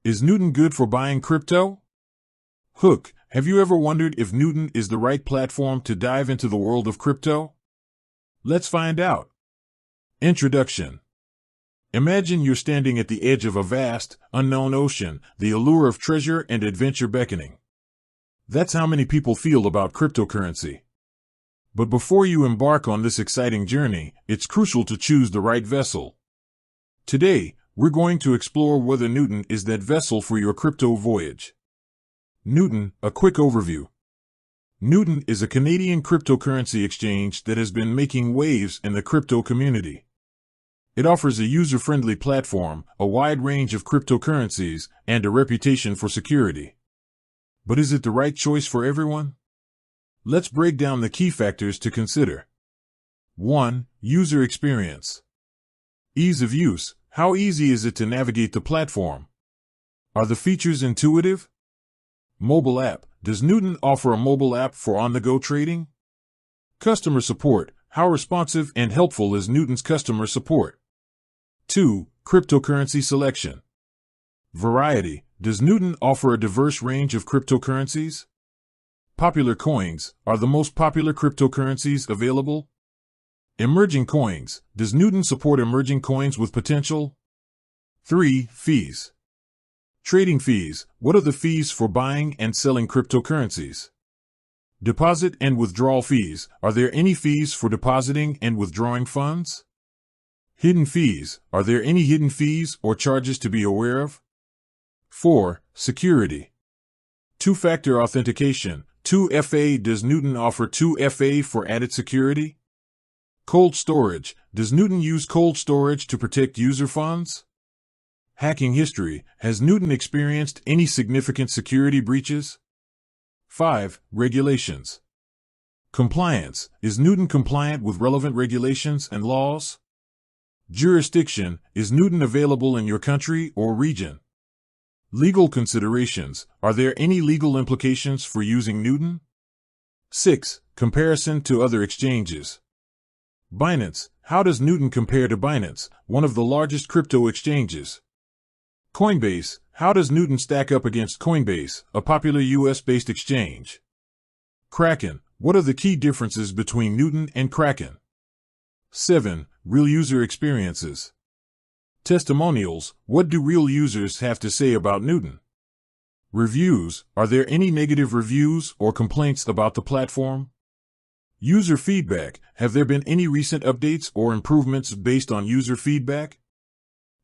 Is Newton good for buying crypto? Hook, have you ever wondered if Newton is the right platform to dive into the world of crypto? Let's find out. Introduction. Imagine you're standing at the edge of a vast, unknown ocean, the allure of treasure and adventure beckoning. That's how many people feel about cryptocurrency. But before you embark on this exciting journey, it's crucial to choose the right vessel. Today, we're going to explore whether Newton is that vessel for your crypto voyage. Newton, a quick overview. Newton is a Canadian cryptocurrency exchange that has been making waves in the crypto community. It offers a user-friendly platform, a wide range of cryptocurrencies, and a reputation for security. But is it the right choice for everyone? Let's break down the key factors to consider. 1. User experience. Ease of use. How easy is it to navigate the platform? Are the features intuitive? Mobile app. Does Newton offer a mobile app for on-the-go trading? Customer support. How responsive and helpful is Newton's customer support? 2. Cryptocurrency selection. Variety. Does Newton offer a diverse range of cryptocurrencies? Popular coins. Are the most popular cryptocurrencies available? Emerging coins. Does Newton support emerging coins with potential? 3. Fees. Trading fees. What are the fees for buying and selling cryptocurrencies? Deposit and withdrawal fees. Are there any fees for depositing and withdrawing funds? Hidden fees. Are there any hidden fees or charges to be aware of? 4. Security. Two-factor authentication. 2FA. Does Newton offer 2FA for added security? Cold storage. Does Newton use cold storage to protect user funds? Hacking history. Has Newton experienced any significant security breaches? 5. Regulations. Compliance. Is Newton compliant with relevant regulations and laws? Jurisdiction. Is Newton available in your country or region? Legal considerations. Are there any legal implications for using Newton? 6. Comparison to other exchanges. Binance. How does Newton compare to Binance, one of the largest crypto exchanges? Coinbase. How does Newton stack up against Coinbase, a popular US-based exchange? Kraken. What are the key differences between Newton and Kraken? 7. Real user experiences. Testimonials. What do real users have to say about Newton? Reviews. Are there any negative reviews or complaints about the platform? User feedback. Have there been any recent updates or improvements based on user feedback?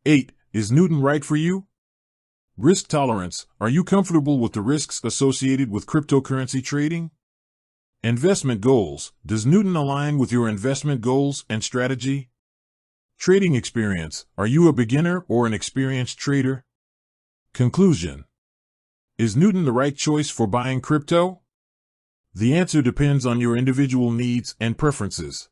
8. Is Newton right for you? Risk tolerance. Are you comfortable with the risks associated with cryptocurrency trading? Investment goals. Does Newton align with your investment goals and strategy? Trading experience. Are you a beginner or an experienced trader? Conclusion. Is Newton the right choice for buying crypto? The answer depends on your individual needs and preferences.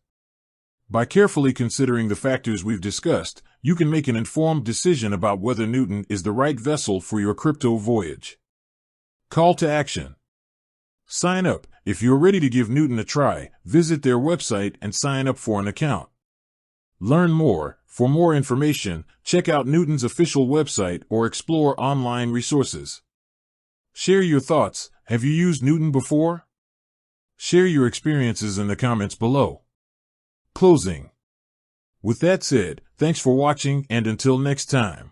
By carefully considering the factors we've discussed, you can make an informed decision about whether Newton is the right vessel for your crypto voyage. Call to action. Sign up. If you're ready to give Newton a try, visit their website and sign up for an account. Learn more. For more information, check out Newton's official website or explore online resources. Share your thoughts. Have you used Newton before? Share your experiences in the comments below. Closing. With that said, thanks for watching and until next time.